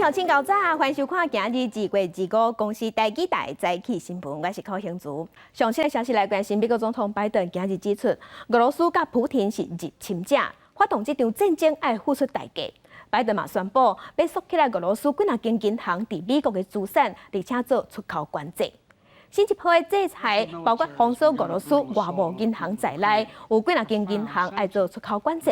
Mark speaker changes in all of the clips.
Speaker 1: 后请到早，欢迎收看今日2月25公司台记台早起新闻，我是柯兴竹。上新的消息来关心，美国总统拜登今日指出，俄罗斯甲普丁是入侵者，发动这场战争要付出代价。拜登嘛宣布要锁起来俄罗斯几啊间银行伫美国的资产，而且做出口管制。新一波的制裁包括封锁俄罗斯外贸银行在内，有几啊间银行要做出口管制。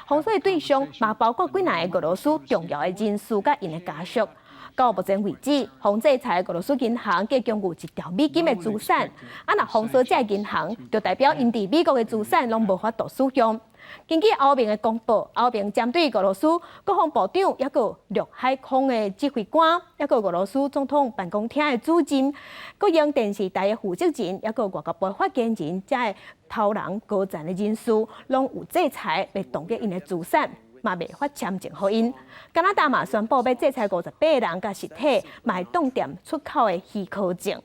Speaker 1: 封锁的对象嘛包括几啊个俄罗斯重要的人士甲因的家属。到目前为止，封制裁俄罗斯银行计共有1兆美金的资产。若封锁这银行，就代表因伫美国的资产拢无法度使用。根据欧盟的公布，欧盟针对俄罗斯国防部长、也个陆海空的指挥官、也个俄罗斯总统办公厅的主任、国营电视台的负责人、也个外交部发言人，才会头人高层的人士，拢有制裁来冻结因的资产，嘛未发签证给因。加拿大嘛宣布要制裁58人甲实体，嘛会冻结出口的许可证。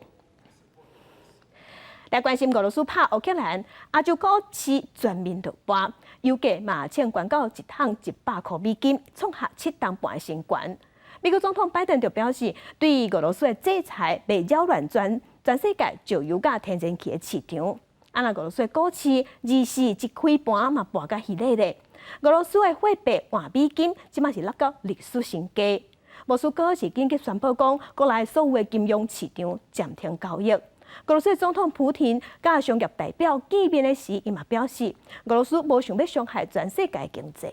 Speaker 1: 来关心俄罗斯拍乌克兰，亚洲股市全面落盘，油价嘛欠关到1桶100块美金，创下7档半新高。美国总统拜登就表示，对俄罗斯的制裁未扰乱全世界石油甲天然气的市场。若俄罗斯的股市24一开盘嘛盘甲稀咧咧，俄罗斯的货币换美金即马是落到历史新低。莫斯科是紧急宣布讲，国内所有的金融市场暂停交易。俄罗斯总统普丁甲商业代表见面的时，伊嘛表示，俄罗斯无想要伤害全世界经济。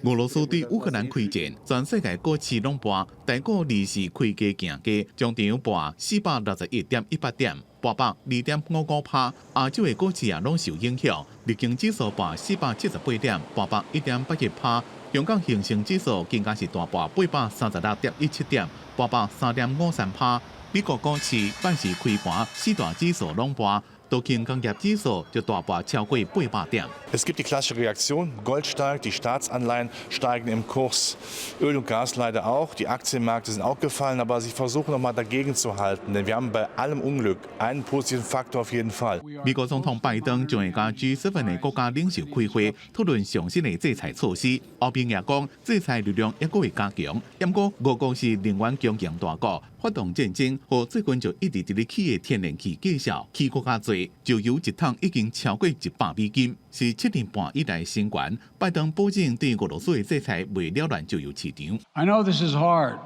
Speaker 2: 俄罗斯对乌克兰开战，全世界股市拢盘，台股24开价行价，中场盘461.18点，盘百2.55%。亚洲的股市也拢受影响，日经指数盘478点，盘百1.81%。香港恒生指数更加是大盘836.17点，盘百3.53%。美国股市半时开盘，四大指数拢盘，道琼工业指数就大盘超过800点。
Speaker 3: Es gibt die klassische Reaktion. Gold steigt, die Staatsanleihen steigen im Kurs, Öl und Gas leider auch. Die Aktienmärkte sind auch gefallen, aber sie versuchen nochmal dagegen zu halten. Denn wir haben bei allem Unglück einen positiven Faktor auf jeden Fall.
Speaker 2: 美國總統拜登將會甲 G7 的國家領袖開會，討論上新的制裁措施。歐盟也講，制裁力量還佫會加強。不過，俄國是能源供應大國，發動戰爭，和最近就一直伫咧起的天然氣計數起國較濟，石油1桶已經超過100美金，是7年半以來新高。拜登保證對俄羅斯的制裁未擾亂石油市場。
Speaker 4: I know this is hard,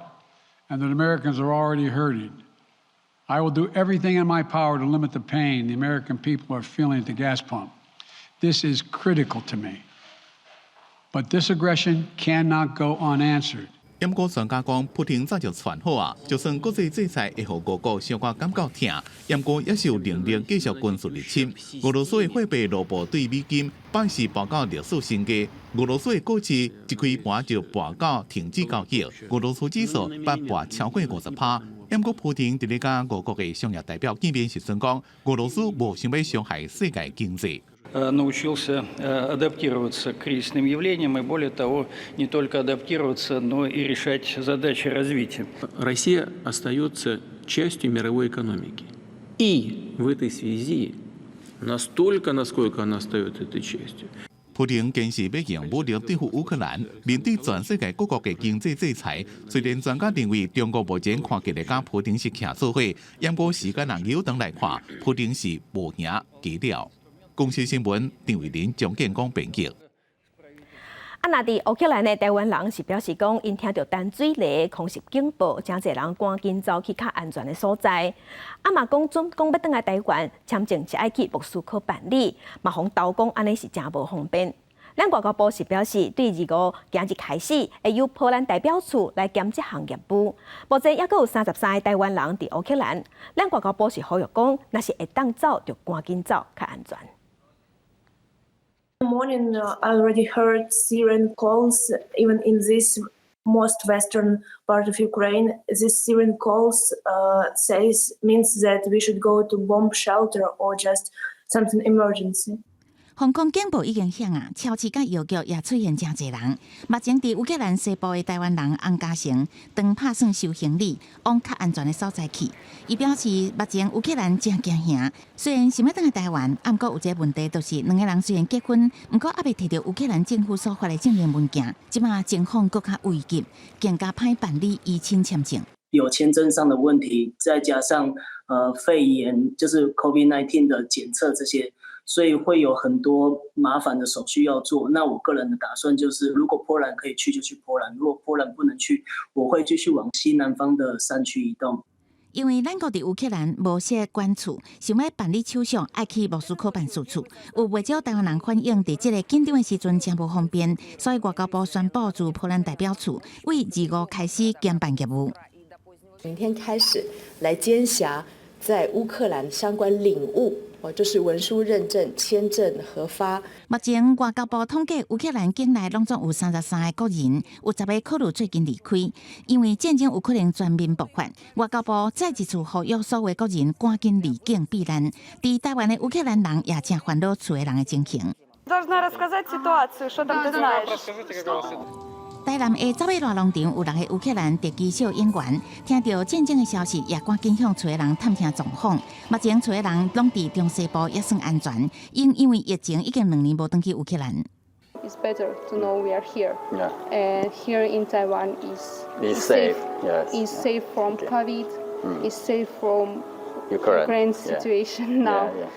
Speaker 4: and that Americans are already hurting. I will do everything in my power to limit the pain the American people are feeling at the gas pump. This is critical to me. But this aggression cannot go unanswered.
Speaker 2: 不过，专家讲，普丁早就传好啊，就算国际制裁会互俄国小可感觉疼，不过也是有能力继续军事入侵。俄罗斯的货币落步对美金，半是报到历史新高。俄罗斯的股市一开盘就盘到停止交易，俄罗斯指数八盘超过50%。不过，普丁伫咧甲俄国的商业代表见面时阵讲，俄罗斯无想要伤害世界经济。
Speaker 5: Научился адаптироваться к кризисным явлениям и, более того, не только адаптироваться, но и решать задачи развития.
Speaker 6: Россия остается частью мировой экономики. И в этой связи настолько, насколько она остается этой частью.
Speaker 2: 普丁坚持要用武力对付乌克兰，面对全世界各国的经济制裁。虽然专家认为中国目前看起来甲普丁是徛做伙，不过时间人有长来看，普丁是无赢假了。公司新闻，张伟林、蒋建光编辑。
Speaker 1: 若伫乌克兰的台湾人是表示讲，因听到淡水雷空袭警报，真侪人赶紧走去较安全的所在。嘛讲准讲要倒来台湾，签证是爱去莫斯科办理，嘛互投讲安尼是真无方便。咱外交部是表示，对25今日开始，会由波兰代表处来兼这项业务。目前还佫有33个台湾人伫乌克兰。咱外交部是呼吁讲，若是会当走，就赶紧走，较安全。
Speaker 7: In the morning, I already heard siren calls, even in this most western part of Ukraine. This siren calls means that we should go to bomb shelter or just something emergency.
Speaker 8: 防空警报已经响啊，超市甲药局也出现真侪人。目前伫乌克兰西部的台湾人洪家成，当拍算收行李，往较安全的所在去。伊表示，目前乌克兰真惊吓，虽然想要倒来台湾，毋过有一个问题，就是两个人虽然结婚，毋过还未摕到乌克兰政府所发的证明文件，即马情况更加危急，更加歹办理移亲签证。
Speaker 9: 有签证上的问题，再加上肺炎，就是 COVID-19 的检测这些。所以会有很多麻烦的手续要做。那我个人的打算就是，如果波兰可以去就去波兰，如果波兰不能去，我会继续往西南方的山区移动。
Speaker 8: 因为咱国伫乌克兰无设关处，想要办理手续，爱去莫斯科办事处。有不少台湾人反映，伫这个紧张的时阵真无方便，所以外交部宣布驻波兰代表处为25开始兼办业务。
Speaker 10: 明天开始来兼辖在乌克兰相关领务。就是文书认证、签证核发。
Speaker 8: 目前外交部统计，乌克兰境内拢总有33个国人，有10个考虑最近离开，因为战争有可能全面爆发。外交部再一次呼吁所有国人赶紧离境避难。伫台湾的乌克兰人也正烦恼厝的人的情形。台南的走马热农场有6个乌克兰特技小演员，听到战争的消息，也赶紧向厝的人探听状况。目前厝的人拢伫中西部，也算安全，因为疫情已经2年无登去乌克兰。
Speaker 11: It's better to know we are here.
Speaker 12: Yeah.
Speaker 11: And here in Taiwan is
Speaker 12: safe. Yes.
Speaker 11: Is safe from COVID. Is safe from
Speaker 12: Ukraine
Speaker 11: situation now.
Speaker 12: Yeah.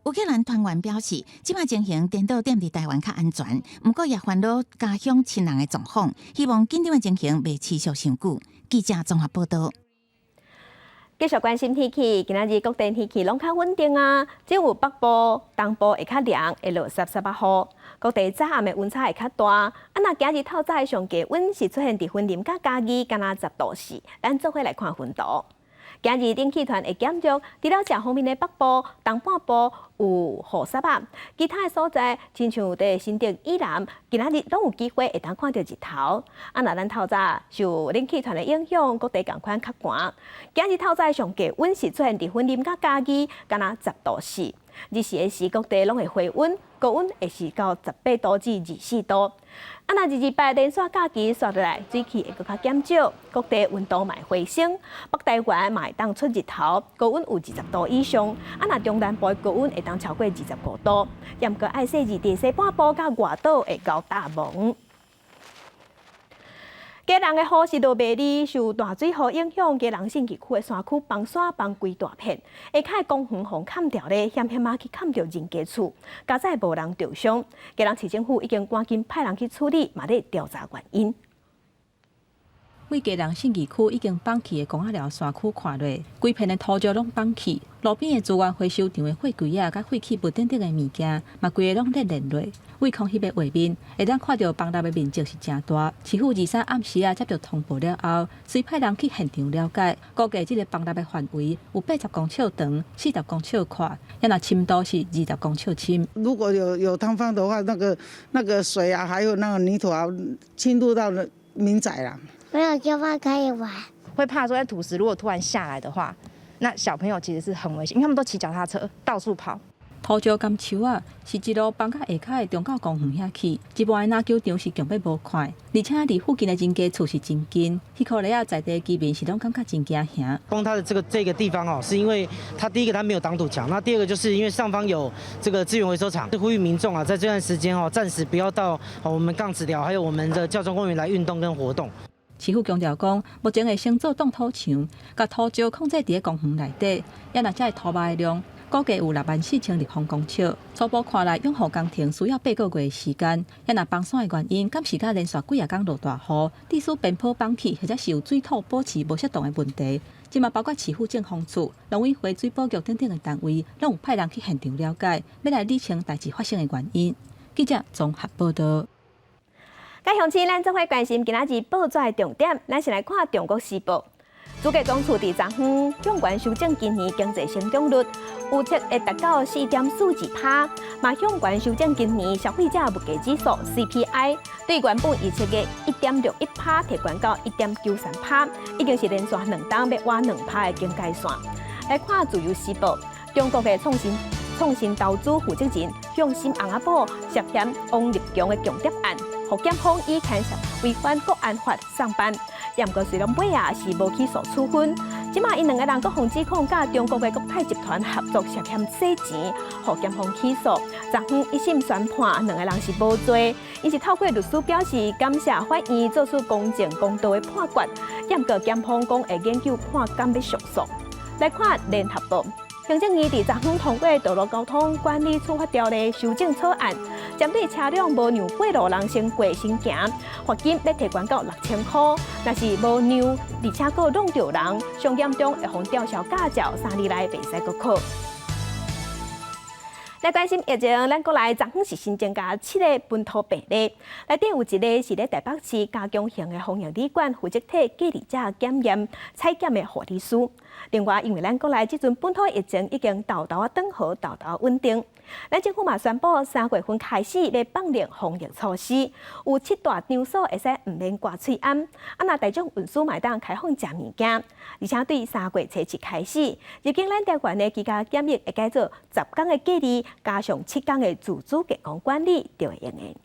Speaker 8: 乌克兰团员表示，即摆情形颠倒踮伫台湾较安全，不过也烦恼家乡亲人的状况，希望紧张的情形袂持续伤久。记者综合报道。
Speaker 1: 继续关心天气，今仔日各地天气拢较稳定啊，只有北部、东部会较凉，会落17、18雨。各地早暗的温差会较大，若今日透早上低温是出现伫云林甲嘉义，敢若10度4。咱做伙来看分度。今日冷气团会减弱，除了正方面的北部、东半部有雨雪啊，其他的所在，亲像伫新竹以南，今仔日拢有机会会当看到日头。若咱透早受冷气团的影响，各地共款较寒。今日透早上低温是出现伫云林甲嘉义，敢若10度4。日时的时，各地拢会回温，高温会是到18度至24度。若日拜连续假期刷落来，水气会搁较减少，各地温度嘛会回升。北台湾嘛会当出日头，高温有20度以上。若中南部的高温会当超过25度，也毋过爱细日伫西半部甲外岛会到大蒙。嘉南的雨势落袂离，受大水河影响，嘉南信义区的山区崩山崩规大片，下骹的公园互砍掉咧，险险啊去砍着人家厝，加载无人受伤。嘉南市政府已经赶紧派人去处理，嘛咧调查原因。
Speaker 13: 为嘉南信义区已经放弃的公仔寮山区看落，规片的土石拢放弃，路边的资源回收场的废柜啊、甲废弃物等等的物件，嘛规个拢热落。为空翕的画面，会当看到崩塌的面积是真大。市府23暗时啊接到通报了后，随派人去现场了解，估计这个崩塌的范围有80公尺长、40公尺宽，也那深度是20公尺深。
Speaker 14: 如果有塌方的话，那个水啊，还有那个泥土啊，侵入到了民宅啦。
Speaker 15: 没有地方可以玩，
Speaker 16: 会怕说，土石如果突然下来的话，那小朋友其实是很危险，因为他们都骑脚踏车到处跑。
Speaker 13: 土石甘树啊，是一路放到下骹的中教公园遐去，一般的篮球场是强要无快，而且离附近的人家厝是真近，迄可能在地居民是拢感觉真惊吓。
Speaker 17: 崩塌的这个地方哦，是因为它第一个它没有挡土墙，那第二个就是因为上方有这个资源回收厂，呼吁民众啊，在这段时间哦，暂时不要到我们杠子寮还有我们的教宗公园来运动跟活动。
Speaker 13: 市府强调讲，目前会先做冻土墙，甲土石控制伫公园内底，也若这土埋的量。估计有64000立方公尺，初步看来，养护工程需要8个月的时间。也若崩山的原因，敢是甲连续几啊天落大雨，地势边坡崩起，或者是有水土保持无适当的问题。即嘛包括市府政风处、农委会水保局等等的单位，拢有派人去现场了解，要来理清代志发生的原因。记者综合报道。
Speaker 1: 介详细，咱总会关心今仔日报纸的重点，咱先来看《中国时报》。主计总处伫昨昏向原修正今年经济成长率，预测会达到4.42%，嘛向原修正今年消费者物价指数 CPI， 对原本预测的1.61%提悬到1.93%，已经是连续2档要挖2%的警戒线。来看《自由时报》，中国的创新创新投资负责人向心翁仔堡涉嫌王立强的强谍案，获检方以牵涉违反国安法上班。不过虽然尾啊是无起诉处分，即马因两个人各方指控甲中国的国泰集团合作涉嫌洗钱，获检方起诉。昨昏一审宣判两个人是无罪，因是透过律师表示感谢法院做出公正公道的判决。不过检方讲会研究判敢要上诉。来看联合报。行政院伫昨昏通过《道路交通管理处罚条例》修正草案，针对车辆无让过路人先过先行，罚金要提悬到6000块。若是无让，而且佫弄着人，上严重会互吊销驾照，3年内袂使佫考。来关心疫情，咱国内昨昏是新增加7个本土病例，内底有一个是咧台北市加强型的防疫旅馆负责体隔离者检验采检的护理师。另外，因为咱国内即阵本土疫情已经豆豆转好，豆豆稳定，咱政府嘛宣布3月份开始要放宽防疫措施，有7大场所会使唔免挂喙罨，若大众运输嘛当开放食物件，而且对3月初7开始，入境咱台湾的居家检疫会改做10天的隔离，加上7天的自主健康管理，就会用的。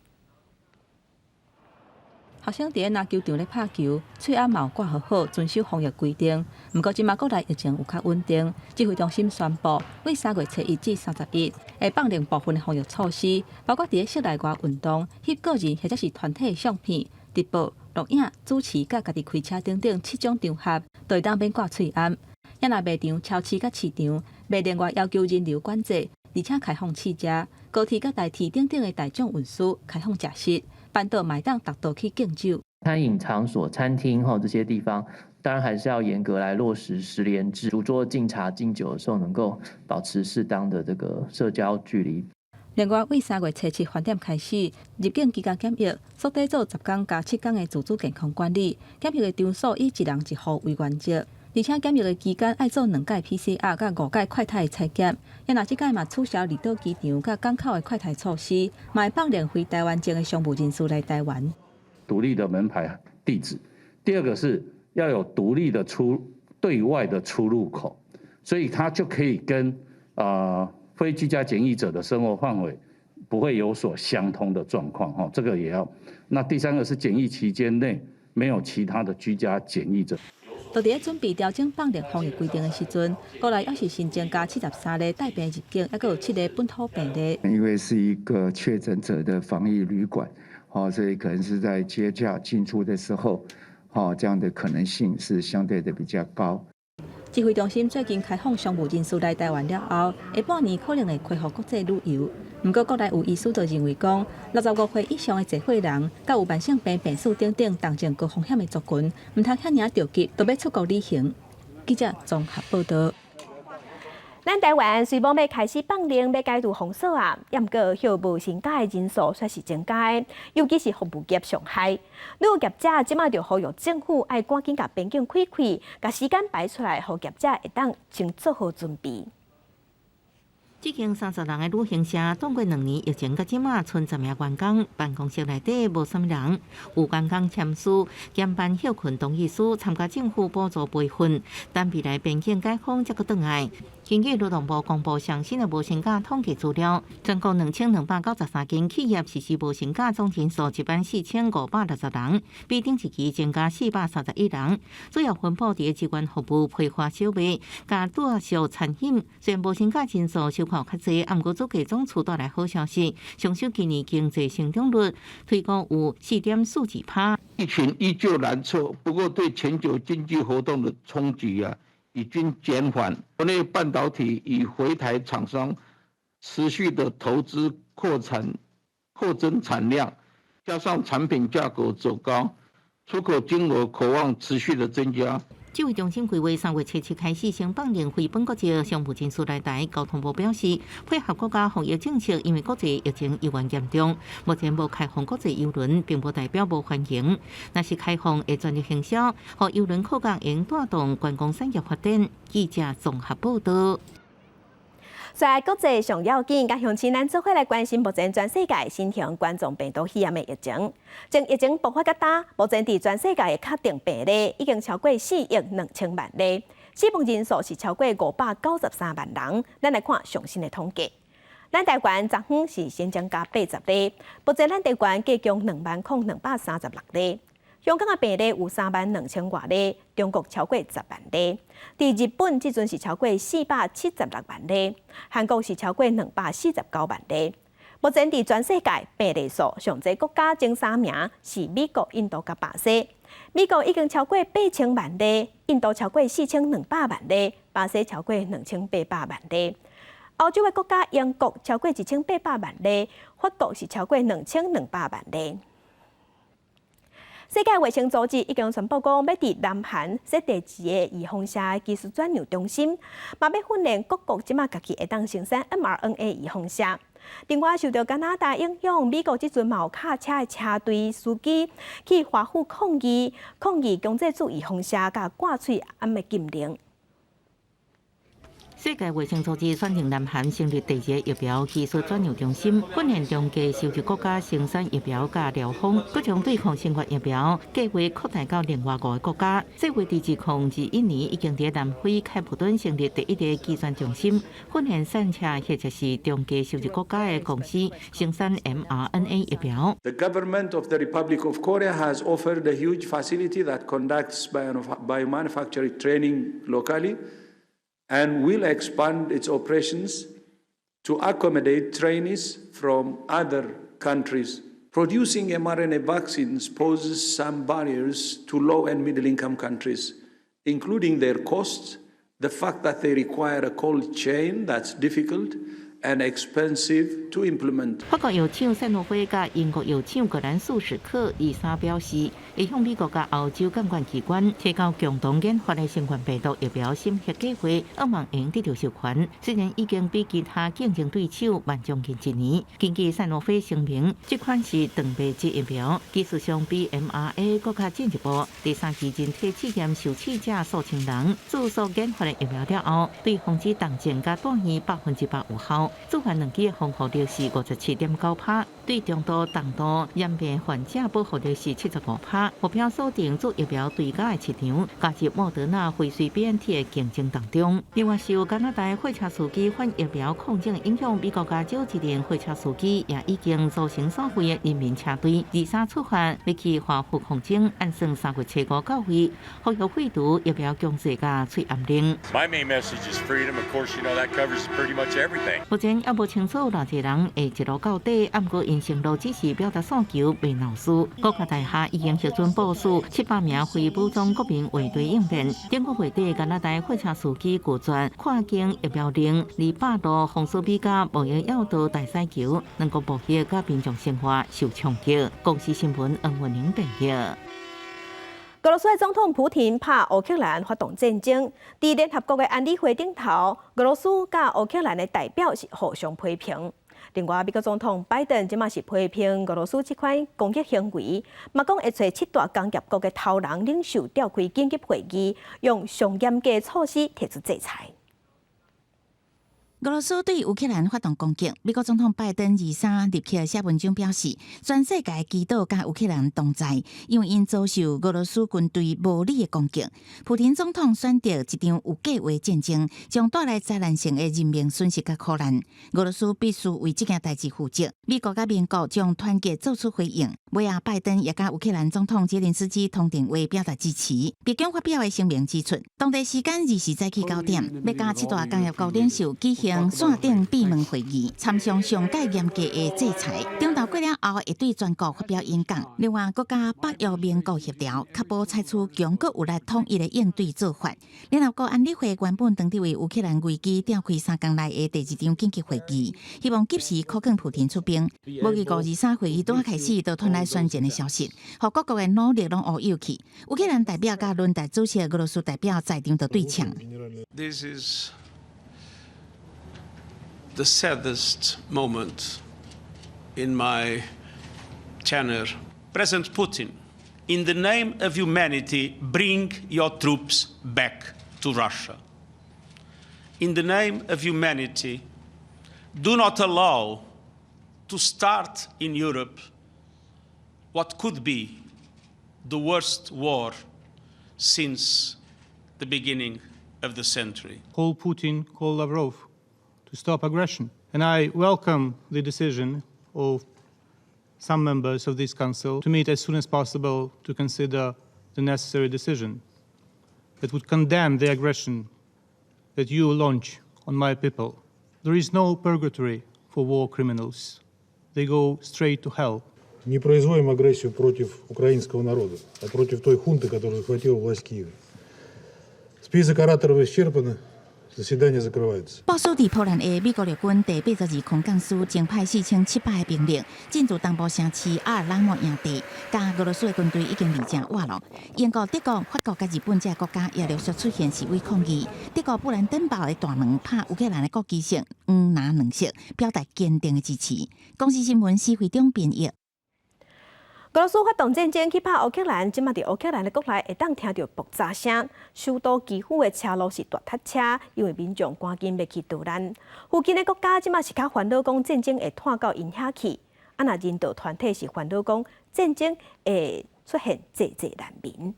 Speaker 13: 学生伫篮球场咧拍球，喙罨嘛有挂好，遵守防疫规定。不过，即马国内疫情有较稳定，指挥中心宣布，为3月初1至31会放宽部分的防疫措施，包括伫咧室内外运动、翕个人或者是团体相片、直播、录影、主持甲家己开车等等7种场合，都会当免挂喙罨。也若卖场、超市甲市场，袂另外要求人流管制，而且开放试食。高铁甲台铁等等的大众运输开放食食。办到买当达到去敬酒。
Speaker 18: 餐饮场所、餐厅这些地方，当然还是要严格来落实10连制，主桌敬茶敬酒的时候能够保持适当的这个社交距离。
Speaker 13: 另外，为3月初7饭店开始入境居家检疫，缩短做10天加7天的自主健康管理。检疫的场所以1人1户为原则。而且检疫的期间爱做2届 PCR 甲5届快筛采检，也若即届嘛取消离岛机场甲港口的快筛措施，嘛会放宽回台湾前的商务人士来台湾。
Speaker 19: 独立的门牌地址，第二个是要有独立的对外的出入口，所以它就可以跟非居家检疫者的生活范围不会有所相通的状况哈，这个也要。那第三个是检疫期间内没有其他的居家检疫者。
Speaker 13: 就伫咧准备调整放宽防疫规定的时阵，国内又是新增加73个带病入境，还有7个本土病例。
Speaker 20: 因为是一个确诊者的防疫旅馆，所以可能是在接驾进出的时候，这样的可能性是相对的比较高。
Speaker 13: 指挥中心最近开放商务人士来台湾了后，下半年可能会恢复国际旅游。不过，国内有医师就认为讲，65岁以上的聚会人，甲有慢性病病史等等当前高风险的族群，唔通遐尔着急，都要出国旅行。记者综合报道。
Speaker 1: 咱台湾虽无要开始放宽要解除封锁啊，不过休无薪假的人数却是增加的，尤其是服务业上害。旅游业者即马就呼吁政府爱赶紧甲边境开开，甲时间排出来，互业者会当先做好准备。
Speaker 21: 这间30人的旅行社，当过2年疫情到即马，剩10名员工，办公室内底无啥人。有员工签书，兼办休困同意书，参加政府补助培训，等未来边境解封才阁转来。经济劳动部公布上新的无薪假统计资料，全国2293间企业实施无薪假总人数14560人，比顶一期增加431人。主要分布伫机关服务、批发、小卖、甲住宿、餐饮。虽然无薪假人数收较济，毋过主计总处带来好消息，上修今年经济成长率推高有4.42%。
Speaker 22: 疫情依旧难测，不过对全球经济活动的冲击已经减缓。国内半导体与回台厂商持续的投资扩增产量，加上产品价格走高，出口金额可望持续的增加。
Speaker 21: 指挥中心规划3月初7开始先放宽非本国籍商务人士来台。交通部表示，配合国家防疫政策，因为国际疫情依然严重，目前无开放国际邮轮，并不代表无欢迎。若是开放，会全力行销，和邮轮客港应带动观光产业发展。记者综合报道。
Speaker 1: 在国际上要紧，甲乡亲咱做伙来关心目前全世界新型冠状病毒肺炎的疫情。从疫情爆发到今，目前伫全世界的确定病例已经超过4亿2千万例。死亡人数是超过593万人。咱来看最新的统计。咱台湾昨昏是先增加80例，目前咱台湾计共20236例。香港的病例有32000多例，中国超过10万例。伫日本即阵是超过476万例，韩国是超过249万例。目前伫全世界病例数上侪国家前3名是美国、印度甲巴西。美国已经超过8000万例，印度超过4200万例，巴西超过2800万例。欧洲的国家英国超过1800万例，法国是超过2200万例。世界卫生组织已经宣布讲，要伫南韩设第2个预防射技术转让中心，嘛要训练各国即马家己会当生产 mRNA 预防射。另外，受到加拿大影响，美国即阵嘛有卡车的车队司机去华府抗议强制做预防射甲挂喙暗的禁令。
Speaker 21: 世界卫生组织选定南韩成立第2个疫苗技术转让中心，训练中继收集国家生产疫苗甲疗方，佮将对抗新冠疫苗计划扩大到另外5个国家。这回伫2021年已經伫南非開普敦成立第1個技轉中心，訓練產車或者是中繼收集國家嘅公司生產 mRNA 疫苗。
Speaker 3: The government of the Republic of Korea has offered a huge facility that conducts biomanufacturing training locally, and will expand its operations to accommodate trainees from other countries. Producing mRNA vaccines poses some barriers to low and middle income countries, including their costs, the fact that they require a cold chain that's difficult and expensive to implement.
Speaker 21: 法國藥廠賽諾菲甲英國藥廠格蘭素史克23表示，會向美國甲歐洲監管機關提交共同研發的新冠病毒疫苗審核計劃，希望能得到授權。雖然已經比其他競爭對手慢將近1年，根據賽諾菲聲明，這款是長臂節疫苗，技術上比 mRNA 更加進一步。第3期人體試驗受試者數千人，自所研發的疫苗了後，對防止重症甲斷氣100%有效。主凡2劑防護率是57.9%，對中度、重度染病患者保護率是75%。目標鎖定做疫苗對家的市場，加入莫德納、輝瑞、BNT 的競爭當中。另外，受加拿大貨車司機反疫苗抗爭影響，美國加州一名貨車司機也已經組成所謂的人民車隊，23出發要去華府抗爭，按算3月7號到位，呼籲廢除疫苗強制加催暗令。
Speaker 4: My main message is freedom. Of course, you know that covers pretty much everything.
Speaker 21: 目前也無清楚偌濟人會一路到底，不過因承諾只是表達訴求，未鬧事。國家大廈已經核准部署700名非武裝國民圍隊應變。頂個月底，加拿大貨車司機拒絕跨境疫苗令，200度紅色比較無嘢要到大西橋，兩個暴力甲民眾生活受衝擊。公司新聞黃文玲報道。
Speaker 1: 俄羅斯總統普廷拍烏克蘭發動戰爭，在聯合國的安理會頂頭，俄羅斯甲烏克蘭的代表是互相批評。另外，美國總統拜登即馬是批評俄羅斯這款攻擊行為，嘛講會找7大工業國的頭人領袖召開緊急會議，用上嚴格措施提出制裁。
Speaker 8: 俄羅斯對烏克蘭發動攻擊，美國總統拜登23日起寫文章表示，全世界祈禱甲烏克蘭同在，因為因遭受俄羅斯軍隊無理的攻擊。普廷總統選擇一場有計劃戰爭，將帶來災難性的人命損失甲苦難。俄羅斯必須為這件代志負責。美國甲盟國將團結做出回應。尾下拜登也甲烏克蘭總統澤連斯基通電話表達支持。白宮發表的聲明指出，當地時間24早起9點，要甲7大工業國領袖舉行線頂閉門會議，參詳上界嚴格的制裁。中晝過了後，會對全國發表演講。另外，國家北約盟國協調，確保採取強國有力統一的應對做法。聯合國安理會原本當地為烏克蘭危機召開3天來的第2場緊急會議，希望及時可勸普廷出兵。無預告23會議剛開始就傳來宣戰的消息，和各國的努力攏烏有去。烏克蘭代表甲輪代主持的俄羅斯代表在場就對嗆。
Speaker 23: This is the saddest moment in my tenure. President Putin, in the name of humanity, bring your troops back to Russia. In the name of humanity, do not allow to start in Europe what could be the worst war since the beginning of the century.
Speaker 2: Call Putin, call Lavrov to stop aggression. And I welcome the decision of some members of this council to meet as soon as possible to consider the necessary decision that would condemn the aggression that you launch on my people. There is no purgatory for war criminals. They go straight to hell.
Speaker 5: Не производим агрессию против украинского народа, а против той хунты, которая захватила власть в Киеве. Список ораторов исчерпан. Заседание закрывается.
Speaker 8: 部署伫波兰的美国陆军第82空降师增派4700个兵力进驻东部城市阿尔拉莫营地，甲俄罗斯的军队已经离境瓦洛。英国、德国、法国甲日本这国家也陆续出现示威抗议。德国布兰登堡的大门拍乌克兰的国旗色黄蓝两色，表达坚定的支持。公司新闻是会中编译。
Speaker 1: 俄罗斯发动战争去打乌克兰，即马伫乌克兰的国内会当听到爆炸声，首都基辅的车路是大塞车，因为民众赶紧要去逃难。附近的国家即马是较烦恼讲战争会拖到因遐去，啊若人道团体是烦恼讲战争会出现济难民。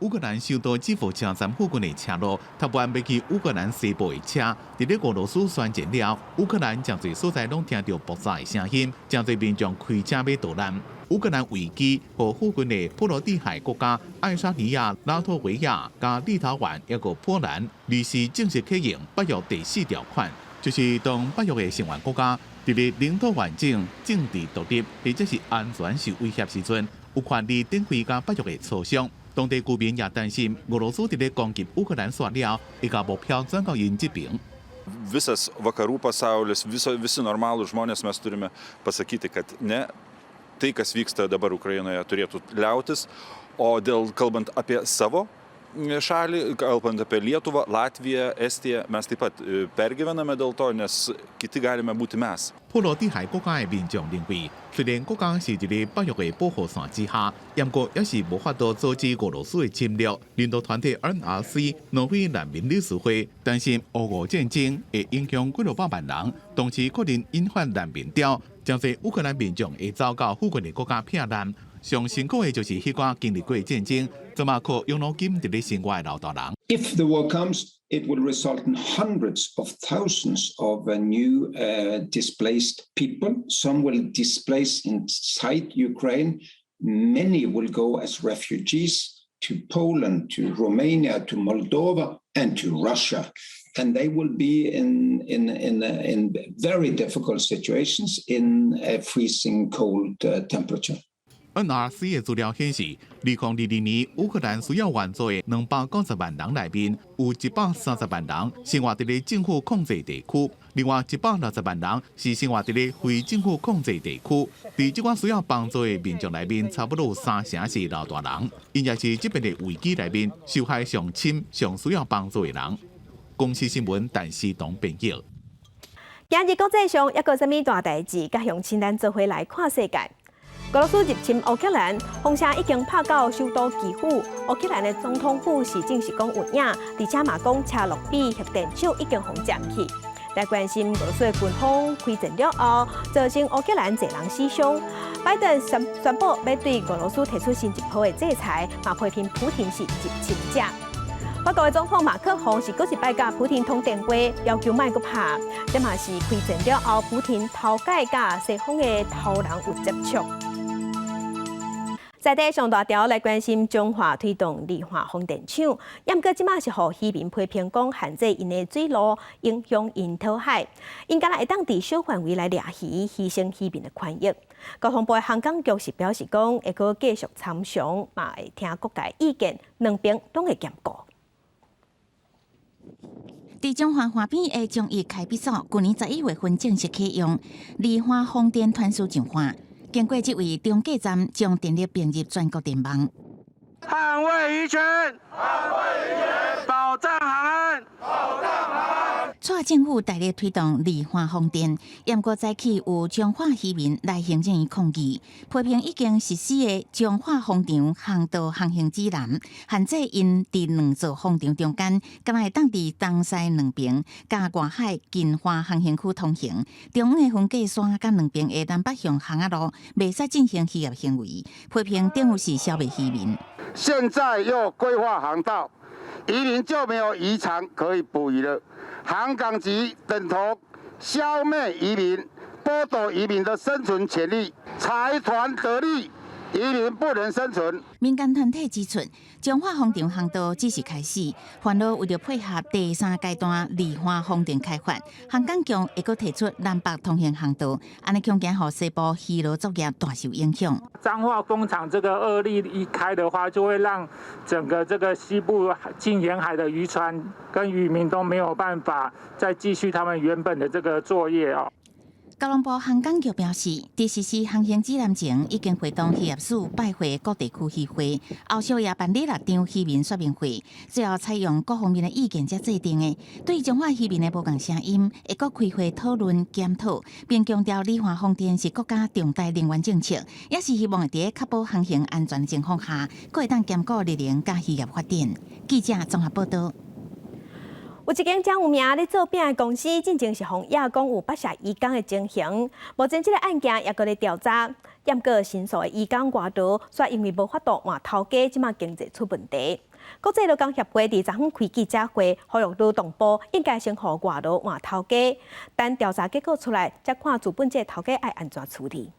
Speaker 6: 乌克兰首都基辅车站附近的车路，塔湾要去乌克兰西部的车，伫咧俄罗斯宣战了，乌克兰真侪所在拢听到爆炸的声音，真侪民众开车要逃难。乌克兰危机和附近的波罗的海国家爱沙尼亚、拉脱维亚、加立陶宛一个波兰，律师正式启用北约第4条款，就是当北约的成员国家伫咧领土完整、政治独立或者是安全受威胁时阵，有权利展开甲北约的磋商。当地居民也担心俄羅斯喺度攻擊烏克蘭説了，會將目標轉到因這邊。
Speaker 24: Visas vakarų pasaulis, visi normalūs žmonės mes turime pasakyti, kad ne, tai, kas vyksta dabar Ukrainoje, turėtų liautis, o kalbant apie savo šalį, kalbant apie Lietuvą, Latviją, Estiją, mes taip pat pergyvename dėl to, nes kiti galime būti mes。
Speaker 6: 波羅的海國家嘅民眾認為，雖然國家是喺北約嘅保護傘之下，不過也是無法度阻止俄羅斯嘅侵略。人道團體 NRC 挪威難民理事會擔心俄烏戰爭會影響幾百萬人，同時可能引發難民潮，將使烏克蘭民眾會走到附近嘅國家避難。上辛苦嘅就是迄個經歷過戰爭，怎麼靠養老金佇咧生活嘅老大人。
Speaker 25: If the war comes, it will result in hundreds of thousands of new displaced people. Some will displace inside Ukraine. Many will go as refugees to Poland, to Romania, to Moldova, and to Russia. And they will be in very difficult situations in a freezing cold temperature.
Speaker 6: NRC 嘅資料顯示，2022年烏克蘭需要援助嘅290萬人內面，有130萬人生活喺咧政府控制地區，另外160萬人是生活喺咧非政府控制地區。喺這款需要幫助嘅民眾內面，差不多3成是老大人，因也是這邊嘅危機內面受害上深、上需要幫助嘅人。公司新聞陳思東編譯。
Speaker 1: 今日國際上一個什麼大代誌，甲鄉親咱做伙來看世界。俄羅斯入侵烏克蘭，風聲已經拍到首都基輔。烏克蘭的總統府是正式講有影，而且嘛講車路比核電廠已經封佔去。來關心俄羅斯的軍方開戰了後，造成烏克蘭濟人死傷。拜登宣布要對俄羅斯提出新一波的制裁，嘛批評普京是入侵者。法國的總統馬克宏是嗰一擺甲普京通電話，要求莫閣拍。這嘛是開戰了後，普京頭解甲西方的頭人有接觸。在地上大條來關心中華推動離化風電廠，不過即馬是互漁民批評講限制因的水路，影響因討海。因敢若會當佇小範圍來掠魚，犧牲漁民的權益。交通部的航港局是表示講，會閣繼續參詳，嘛會聽各界意見，兩邊攏會兼顧。
Speaker 8: 伫中華花邊的綜藝開閉所，去年11月份正式啟用離化風電傳輸淨化。經過這位中繼站，將電力並入全國電網。
Speaker 26: 捍衛漁權，保障航安，
Speaker 8: 蔡政府大力推動離化風電，不過早起有彰化漁民來行政院抗議，批評已經實施的彰化風場航道航行指南，限制因佇兩座風場中間，敢會當佇東西兩邊加外海近化航行區通行，中央的分界線甲兩邊的南北向航仔路，袂使進行漁業行為，批評政府是消滅漁民。
Speaker 26: 現在又規劃航道，移民就没有渔场可以捕鱼了。航港局等同消灭渔民，剥夺渔民的生存权利，财团得利。渔民不能生存。
Speaker 8: 民间团体指出，彰化风电航道只是开始，烦恼为了配合第3阶段离岸风电开发，航港局会阁提出南北通行航道，安尼恐惊予西部渔捞作业大受影响。
Speaker 7: 彰化风场这个2例一开的话，就会让整个这个西部近沿海的渔船跟渔民都没有办法再继续他们原本的这个作业哦。
Speaker 8: 高雄部航港局表示，在实施航行指南前，已经会同渔业署拜会各地区渔会，后续也办理6场渔民说明会，最后采用各方面的意见才制定的。对彰化渔民的无共声音，会阁开会讨论检讨，并强调离岸风电是国家重大能源政策，也是希望会在确保航行安全的情况下，阁会当兼顾绿能甲渔业发展。记者综合报道。
Speaker 1: 有一间将有名咧做饼的公司，进前是互亚讲有8社移工的情形。目前这个案件也搁咧调查，验过申诉的移工外逃，却因为无法度换头家，即马经济出问题。国际劳工协会伫昨昏开记者会，呼吁劳动部应该先互外劳换头家，等调查结果出来，再看资本这头家爱安怎处理。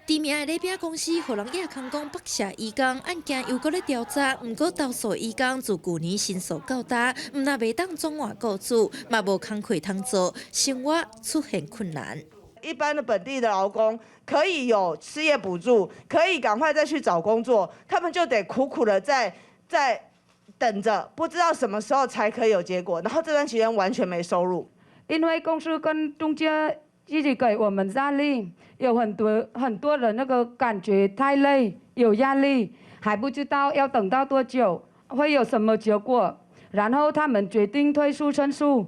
Speaker 9: 知名的礼饼公司予人亚康讲北社移工案件又搁咧调查，毋过投诉移工自去年申诉到大，毋但袂当转换雇主，嘛无工课通做，生活出现困难。
Speaker 10: 一般的本地的劳工可以有失业补助，可以赶快再去找工作，他们就得苦苦的在等着，不知道什么时候才可以有结果，然后这段期间完全没收入。
Speaker 11: 因为公司跟中介一直给我们压力，有很多人那个感觉太累，有压力，还不知道要等到多久，会有什么结果。然后他们决定退出申诉。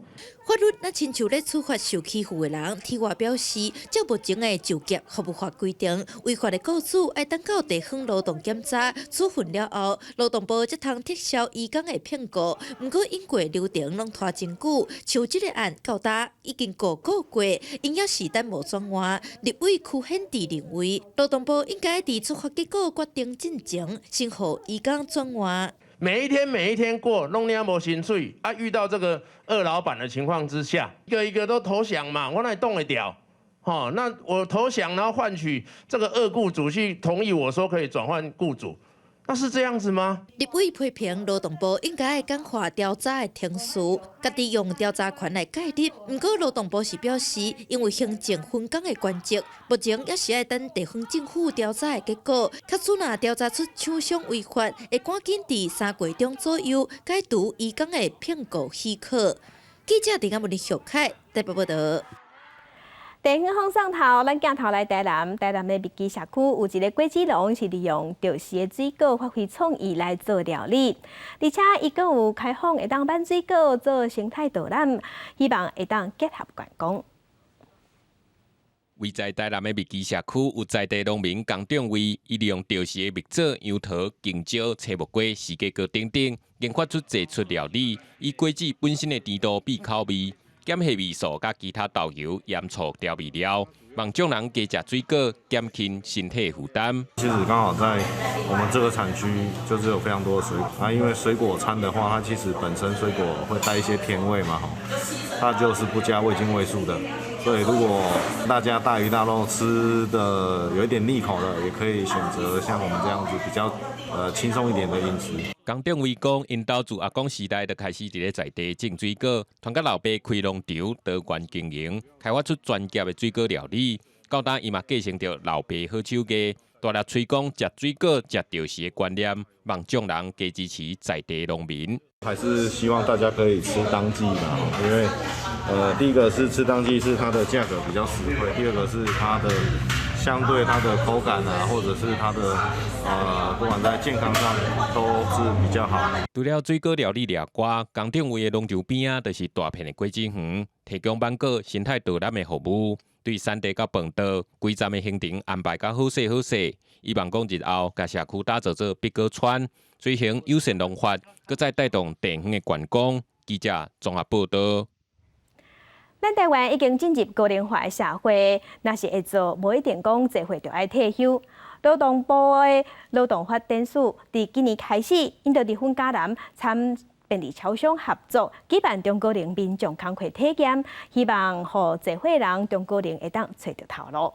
Speaker 9: 法律若亲像咧处罚受欺负的人，体外表示，照目前的就业服务法规定，违法的雇主要等到地方劳动检查处分了后，劳动部才通撤销移工的骗告。不过因过流程拢拖真久，像这个案到达已经5个月，因也是等无转换。立委区显智认为，劳动部应该伫出发结果决定进前，先互移工转换。
Speaker 26: 每一天过，弄那无薪水啊！遇到这个2老板的情况之下，一个一个都投降嘛，我哪里动得了？那我投降，然后换取这个2雇主去同意我说可以转换雇主，那是这样子吗？
Speaker 9: 立委批评劳动部应该简化调查的程序，家己用调查权来介入。不过劳动部是表示，因为行政分工的关系，目前也是要等地方政府调查的结果。确实若调查出厂商违法，会赶紧伫3月中左右解除移工的骗告许可。记者伫安文徐凯台北报道。
Speaker 1: 地远方上头，咱镜头来台南的密集社区有一个果子农是利用钓时的水果发挥创意来做料理，而且伊阁有开放会当挽水果做生态导览，希望会当结合观光。
Speaker 12: 位在台南的密集社区有在地农民工厂位，伊利用钓时的蜜枣、杨桃、香蕉、青木瓜、四季果等等，研发出制出料理，以果子本身的甜度比口味。减下味素，甲其他豆油、盐醋调味料，望众人加食水果，减轻身体负担。
Speaker 14: 其实刚好在我们这个产区，就是有非常多的水果。因为水果餐的话，它其实本身水果会带一些甜味嘛，它就是不加味精味素的。所以如果大家大鱼大肉吃的有一点腻口的，也可以选择像我们这样子比较轻松一点的饮食。
Speaker 12: 工厂为讲，因兜自阿公时代就开始伫咧在地种水果，团甲老爸开农场，多元经营，开发出专业的水果料理。到当伊嘛继承着老爸好手艺，大力推广食水果、食钓时的观念，望众人加支持在地农民。
Speaker 14: 还是希望大家可以吃当季嘛，因为第一个是吃当季是它的价格比较实惠，第二个是它的相对它的口感啊，或者是它的不管在健康上都是比较好。
Speaker 12: 除了水果料理料瓜，工厂位的农场边啊，就是大片的果子园，提供芒果生态导览的服务。对山地到饭道，规站的行程安排甲好势好势。希望讲日后，甲社区打造做碧果村，推行友善农法，搁再带动地方的观光。记者综合报道。
Speaker 1: 咱台湾已经进入高龄化的社会，若是会做，无一定讲坐会就爱退休。劳动部的劳动发展署伫今年开始，因着伫粉甲南参便利超商合作，举办中高龄民众工课体验，希望互社会人中高龄会当找到头路。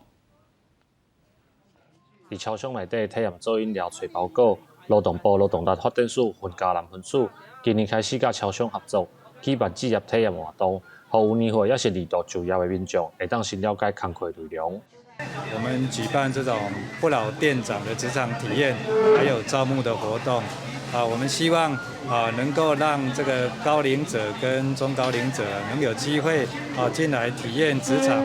Speaker 15: 伫超商内底体验做饮料、找包裹，劳动部劳动力发展署粉甲南分署今年开始甲超商合作，举办职业体验活动，互有年岁也是2度就业的民众会当先了解工课内容。
Speaker 16: 我们举办这种不老店长的职场体验，还有招募的活动。我们希望能够让这个高龄者跟中高龄者能有机会进来体验职场。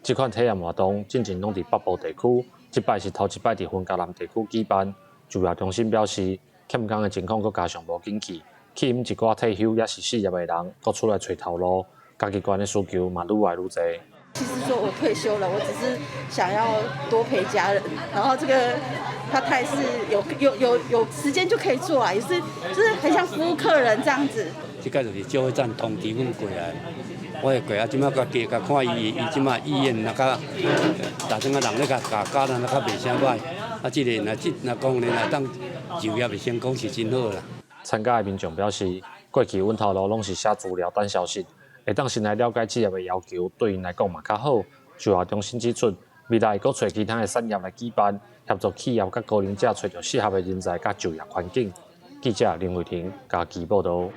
Speaker 15: 这款体验活动进前拢伫北部地区，这摆是头一摆伫粉甲南地区举办。就业中心表示，欠工的情况佫加上无景气，吸引一寡退休也是失业的人，佫出来找头路。家己关的需求嘛愈来愈多。
Speaker 17: 其实说我退休了，我只是想要多陪家人，然后这个他也是有时间就可以做啊，也是就是很像服务客人这样子。
Speaker 18: 这个就是消费站通知阮过来，我会过啊，即摆甲加甲看伊即摆医院那甲大种个人咧甲教人较袂啥歹，即个若讲咧当就业的成功是真好啦。
Speaker 15: 参加的民众表示，过去阮头路拢是写资料等消息。会当先来了解职业的要求，对因来讲嘛较好。就业中心指出，未来会搁找其他的产业来举办，协助企业甲高龄者找到适合的人才甲就业环境。记者林伟霆家己报道。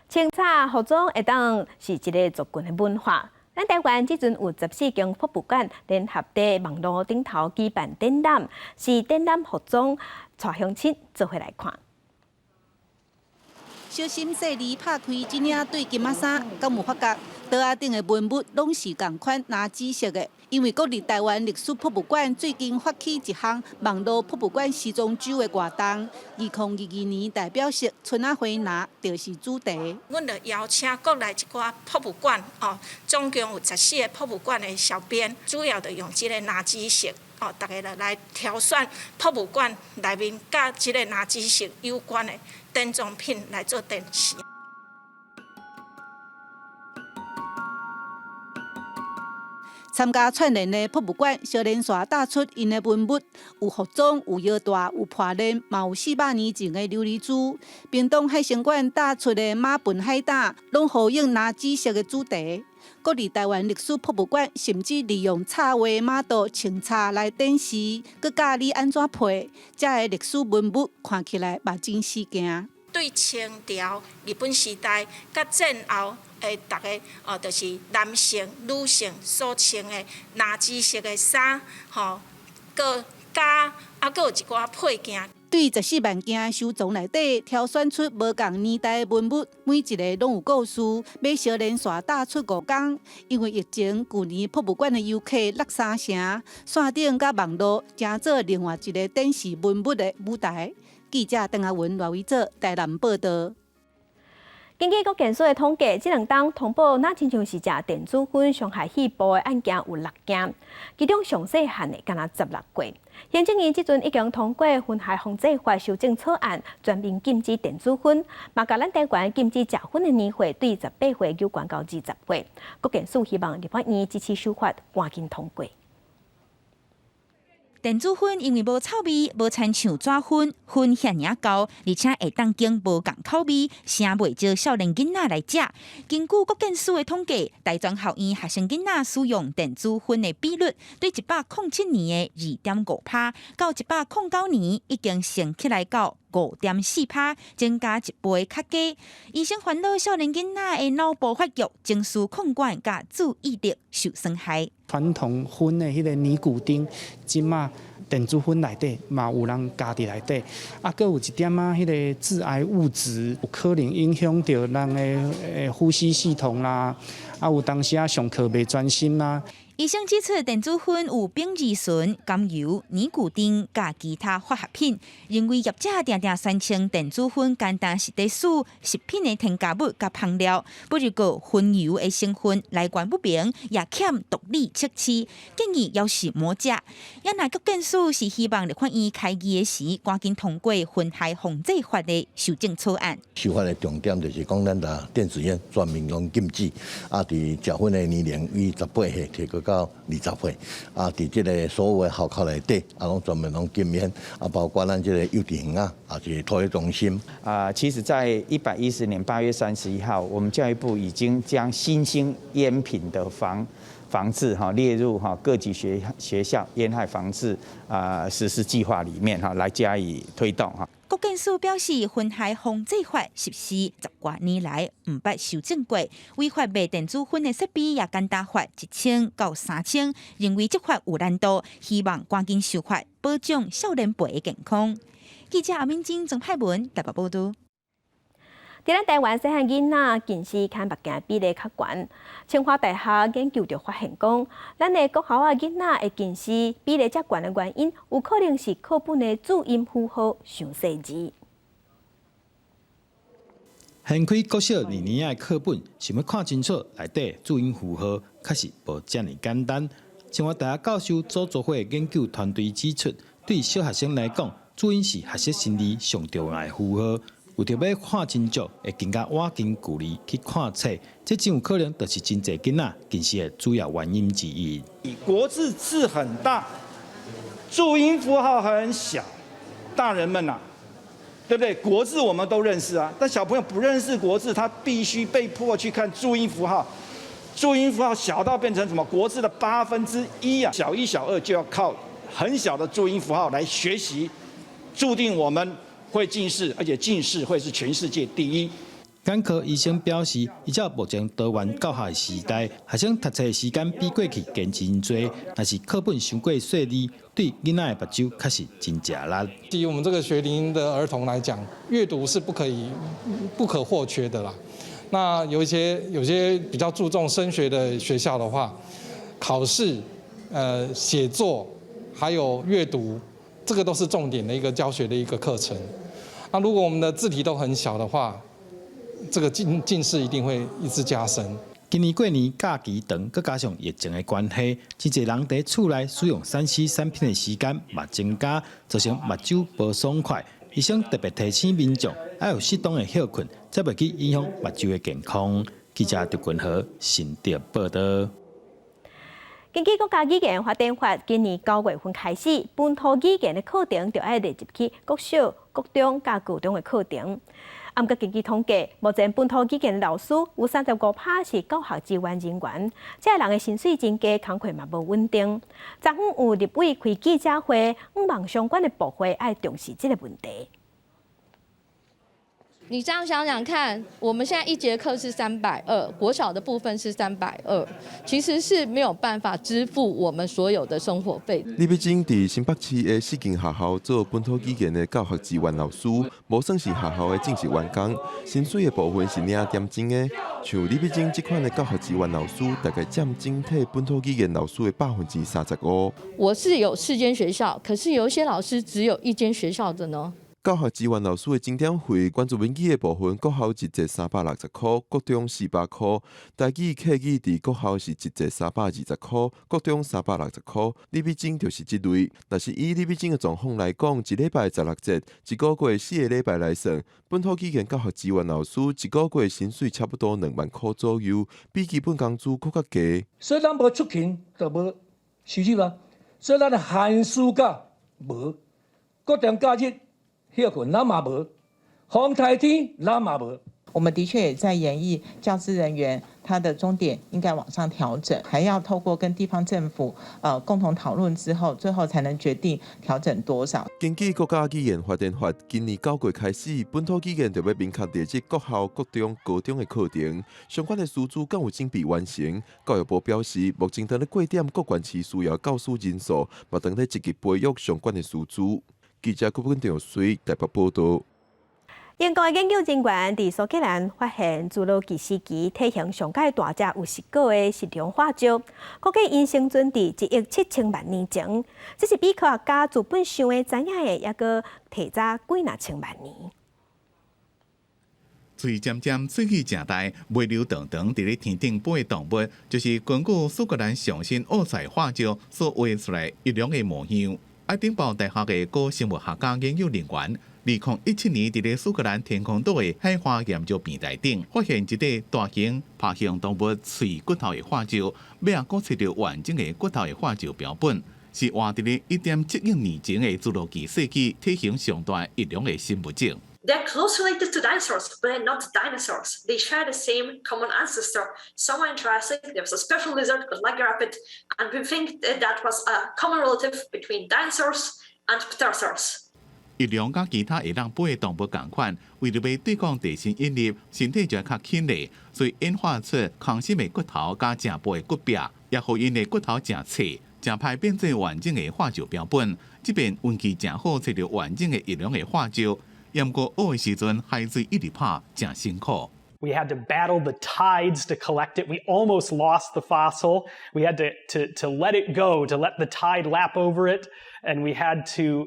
Speaker 1: 清茶服装会当是一个族群的文化。咱台湾即阵有14间博物馆联合伫网络顶头举办展览，是展览服装带乡亲做伙来看。
Speaker 19: 小心细腻拍开一领对金仔衫，敢有发觉桌仔顶的文物拢是同款拿紫色的？因为国立台湾历史博物馆最近发起一项网络博物馆时装周的活动，2022年代表色春仔花拿就是主题。
Speaker 20: 阮就邀请国内一寡博物馆总共有14个博物馆的小编，主要就用这个拿紫色。大家来挑选博物馆内面甲这个拿紫色有关的展装品来做展示。
Speaker 19: 参加串联的博物馆，小连续带出因的文物，有服装、有腰带、有破链，嘛有400年前的琉璃珠。屏东海参馆带出的马粪海胆，拢呼应拿紫色的主题。国立台湾历史博物馆甚至利用插画马道清茶来展示，佮教你安怎配，才个历史文物看起来目真死镜。
Speaker 20: 对清朝日本时代甲战后诶，大家就是男性、女性所穿的拿紫色的衫，佮加佮有一寡配件。
Speaker 19: 对14万件收藏内底，挑选出无同年代的文物，每一个拢有故事，要小连续带出5天。因为疫情，去年博物馆的游客落3成，线顶甲网络成做另外一个展示文物的舞台。记者邓阿文、赖伟做台南报道。
Speaker 1: 根据国检署的统计，这2天通报那亲像是食电子烟伤害细胞的案件有6件，其中上细汉的敢若16个。行政院即阵已经通过《烟害防治法》修正草案，全面禁止电子烟，嘛甲咱台湾禁止食烟的年岁对18岁有关到20岁。国检署希望立法院支持修法赶紧通过。
Speaker 8: 电子烟因为无臭味，无亲像纸烟，烟遐尔高，而且会当经无共口味，声袂招少年囡仔来食。根据国检署的统计，大专校院学生囡仔使用电子烟的比率，对107年的2.5%，到109年已经升起来到5.4%，增加1倍较低。医生烦恼少年囡仔的脑部发育、情绪控管甲注意力受损害。
Speaker 27: 传统烟的迄个尼古丁，即马电子烟内底嘛有人加伫内底，佮有一点迄个致癌物质，有可能影响到人的呼吸系统啦，有当时上课袂专心啦。
Speaker 8: 医生指出，电子烟有丙二醇、甘油、尼古丁甲其他化学品，认为业者常常宣称电子烟简单是在使食品的添加物甲香料，不如果烟油的成分来源不明，也欠毒理测试，建议要是莫食。也那国检署是希望立法院开议的时，赶紧通过《烟害防治法》的修正草案。
Speaker 28: 修法的重点就是讲，咱电子烟全面拢禁止，伫食烟的年龄与18岁提高。
Speaker 2: 到20岁，啊，伫这个所有的学校内底，啊，拢专门拢减免，啊，包括咱这个幼稚园啊，啊，是托育中心。
Speaker 3: 其实，在110年8月31号，我们教育部已经将新兴烟品的防治列入各级学校烟害防治实施计划里面来加以推动
Speaker 8: 郭建书表示，烟害防治法实施10多年来，唔捌修正过，违法卖电子烟的设备也简单罚1000到3000，认为执法有难度，希望赶紧修法，保障少年辈的健康。记者阿明晶、郑派文台北报道。
Speaker 1: 伫咱台湾细汉囡仔近视看目镜比例较悬，清华大学研究就发现讲，咱的国校仔囡仔的近视比例遮悬的原因，有可能是课本的注音符号上细字。
Speaker 4: 掀开国小2年的课本，想要看清楚内底注音符号，确实无遮尔简单。清华大学教授组组会研究团队指出，对小学生来讲，注音是学习心理上重要的符号。为着要看清楚，会更加挖近距离去看册，这真有可能就是真侪囡仔近视的主要原因之一。
Speaker 13: 国字字很大，注音符号很小，大人们对不对？国字我们都认识啊，但小朋友不认识国字，他必须被迫去看注音符号。注音符号小到变成什么？国字的1/8啊！小1、小2就要靠很小的注音符号来学习，注定我们会近视，而且近视会是全世界第一。
Speaker 4: 眼科医生表示，依照目前台湾教学的时代，学生读册的时间比过去更真多，但是课本伤过细腻，对囡仔的目睭确实真吃力。
Speaker 21: 对于我们这个学龄的儿童来讲，阅读是不可或缺的啦。那有些比较注重升学的学校的话，考试、写作还有阅读，这个都是重点的一个教学的一个课程。那如果我们的字体都很小的话，这个近视一定会一直加深。
Speaker 4: 今年过年假期长，再加上疫情的关系，真侪人在厝内使用3C 产品的时间嘛增加，造成目睭无爽快。医生特别提醒民众要有适当的休困，才袂去影响目睭的健康。记者刘君豪新竹报道。
Speaker 1: 根据国家语言发展法，今年9月份开始，本土语言的课程就要列入去国小、国中、甲高中的课程。不过根据统计，目前本土语言的老师有35%是教学支援人员，这人的薪水增加，工课嘛无稳定。昨昏有立委开记者会，望相关的部会要重视这个问题。
Speaker 22: 你这样想想看，我们现在1节课是320，国小的部分是320，其实是没有办法支付我们所有的生活费。
Speaker 23: 李碧晶伫新北市的4间学校做本土语言的教学支援老师，无算是学校的正式员工，薪水的部分是领点钟的。像李碧晶这款的教学支援老师，大概占整体本土语言老师的35%。
Speaker 22: 我是有4间学校，可是有一些老师只有1间学校的呢。
Speaker 23: 教学支援老师的钟点费，关注文语的部分，国校一节360块，国中400块；台语、客语伫国校是一节320块，国中360块。李碧晶就是这类。但是以李碧晶的状况来讲，一礼拜16节，一个月4个礼拜来算，本土语言教学支援老师一个月薪水差不多2万块左右，比基本工资搁较低。
Speaker 28: 所以咱无出勤就无收入啊，所以咱的寒暑假无，国定假日。休困咱嘛无，风台天咱嘛无。
Speaker 29: 我们的确也在研议教资人员他的终点应该往上调整，还要透过跟地方政府共同讨论之后，最后才能决定调整多少。
Speaker 23: 根据国家语言发展法，今年9月开始，本土语言就要明确列入国校、国中、高中的课程，相关的师资敢有整备完成。教育部表示，目前在过点各县市需要教师人数，嘛正在积极培育相关的师资。记者郭本长随台北报道。
Speaker 1: 英国的研究人员伫苏格兰发现侏罗纪时期体型上界大只有10个的食虫化石，估计因生存伫1亿7千万年前，这是比科学家自本想的知影的还阁提早几若千万年。
Speaker 6: 嘴尖尖、喙齿正大、尾流长长，伫咧天顶飞的动物，就是根据苏格兰上新奥赛化石所画出来一种的模样。爱丁堡大学的古生物学家研究人员2017年，伫咧苏格兰天空岛的海花研究平台顶，发现一块大型爬行动物喙骨头的化石，尾啊搁找到完整的骨头的化石标本，是活伫咧1.7亿年前的侏罗纪世纪体型上大翼龙的新物种。
Speaker 5: They're close related to dinosaurs, but they're not dinosaurs. They share the same common ancestor. Somewhere in Jurassic, there was a special lizard called Lagarapid, and we think that was a common relative between dinosaurs and pterosaurs.
Speaker 6: 翼龙甲其他会当飞的动物同款，为了要对抗地心引力，身体就较轻利，所以演化出抗心的骨头加正背的骨壁，也互因的骨头正脆，正歹变做完整的化石标本。即便运气正好，找到完整的翼龙的化石。 不过学的时阵，海水一直拍，真辛苦。
Speaker 7: We had to battle the tides to collect it. We almost lost the fossil. We had to let it go, to let the tide lap over it, and we had to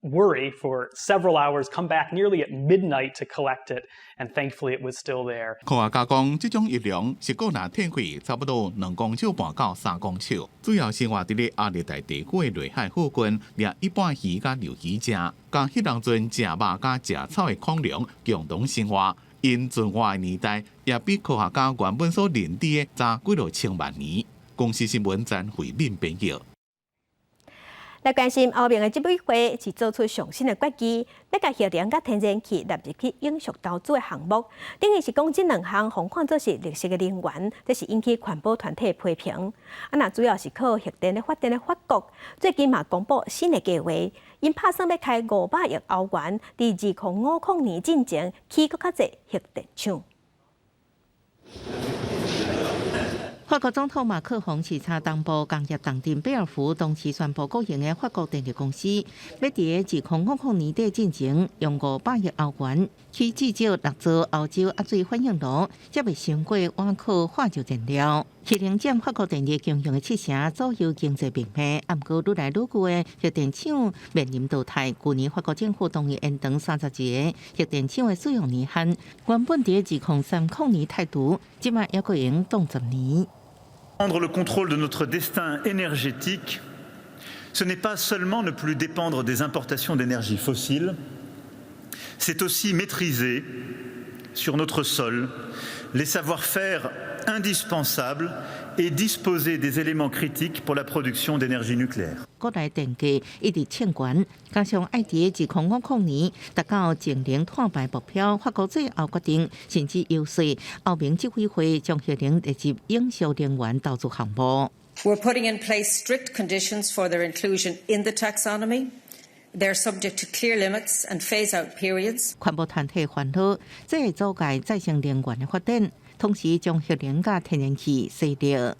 Speaker 7: worry for several hours, come back nearly at midnight to collect it, and thankfully it was still there.
Speaker 6: 科学家讲，这种翼龙是个若体开差不多2公尺半到3公尺，主要生活伫咧亚热带地区的内海附近，掠一般鱼甲流鱼食，甲迄当阵食肉甲食草的恐龙共同生活。因进化的年代也比科学家原本所认知的早几落千万年。公司新闻詹惠敏编译。
Speaker 1: 来关心后面的执委会是做出上新的决议，要甲核能甲天然气纳入去永续投资的项目。等于是讲这2项互看作是绿色的能源，这是引起环保团体批评。那主要是靠核电的发电的法国，最近嘛公布新的计划，因打算要开500亿欧元，伫2050年进前起搁较侪核电厂。
Speaker 8: 法国总统马克宏视察东部工业重镇贝尔福，同时宣布国营的法国电力公司要伫2050年底进前，用500亿欧元去至少6座欧洲压水反应炉，才袂伤过瓦克化石燃料。核能占法国电力供应的70%左右经济命脉，不过愈来愈久的核电厂面临淘汰。去年法国政府同意延长31个核电厂的使用年限，原本伫2030年态度，即卖还阁用动10年。
Speaker 9: Prendre le contrôle de notre destin énergétique, ce n'est pas seulement ne plus dépendre des importations d'énergie fossile, c'est aussi maîtriser sur notre sol les savoir-faire indispensables et disposer des éléments critiques pour la production d'énergie nucléaire.
Speaker 8: 国内电价一直欠悬，加上爱伫2050年达到净零碳排目标，法国最后决定甚至游说欧盟执委会将核能列入永续能源投资项目。
Speaker 10: We're putting in place strict conditions for their inclusion in the taxonomy. They're subject to clear limits and phase-out periods.
Speaker 8: 环保团体烦恼，这会阻碍再生能源的发展，同时将核能甲天然气洗掉。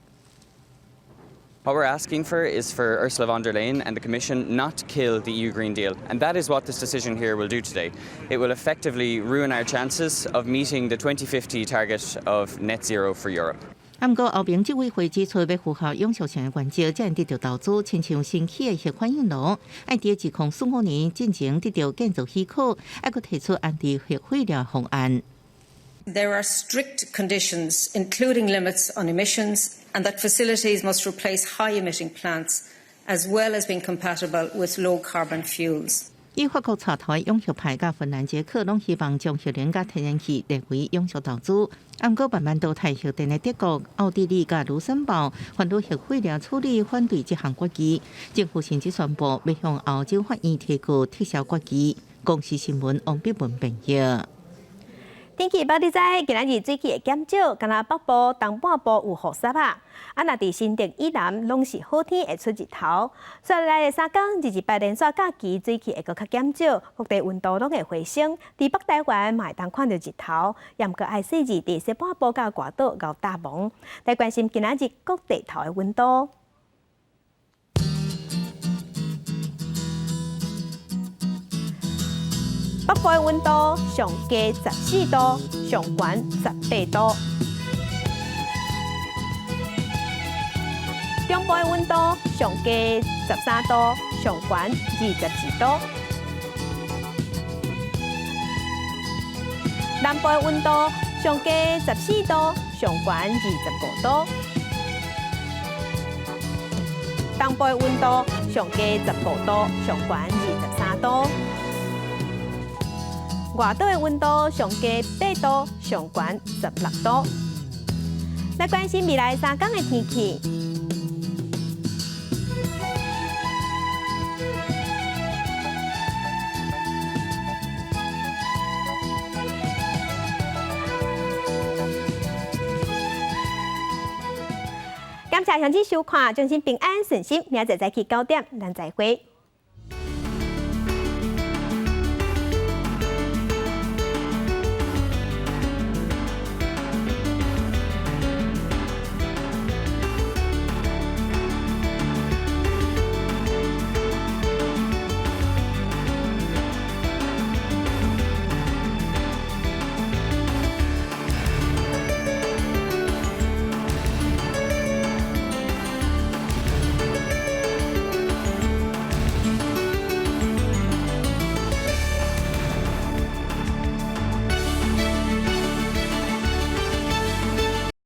Speaker 11: What we're asking for is for Ursula von der Leyen and the Commission not to kill the EU Green Deal, and that is what this decision here will do today. It will effectively ruin our chances of meeting the 2050 target of net zero for Europe.
Speaker 8: 不过，欧盟执委会指出，要符合永续性的原则，才能得到投资。亲像新起的核反应炉，爱伫2045年进前得到建造许可，还佫提出安置核废料方案。
Speaker 10: There are strict conditions, including limits on emissions, and that facilities must replace high-emitting plants, as well as being compatible with low-carbon fuels.
Speaker 8: 以法国带头的永续派甲芬兰、捷克拢希望将核能甲天然气列为永续投资。不过，慢慢淘汰核电的德国、奥地利甲卢森堡反对核废料处理，反对这项决议。政府甚至宣布要向欧洲法院提告撤销决议。公司新闻王碧文编译。
Speaker 1: 天气报你知，今仔日水气会减少，敢若北部、东半部有雨伞啊。若伫新竹以南，拢是好天会出日头。接下来的3天，日8连续假期，水气会搁较减少，各地温度拢会回升。伫北台湾嘛会当看到日头，也毋过爱细日伫西半部甲外岛熬大蒙。来关心今仔日各地头的温度。 北部的温度上低14度，上悬18度；中部的温度上低13度，上悬22度；南部的温度上低14度，上悬25度；东部的温度上低15度，上悬23度。外岛的温度上低8度，上悬16度。来关心未来3天的天气。感谢乡亲收看，祝您平安顺心，明仔再去9点，咱再会。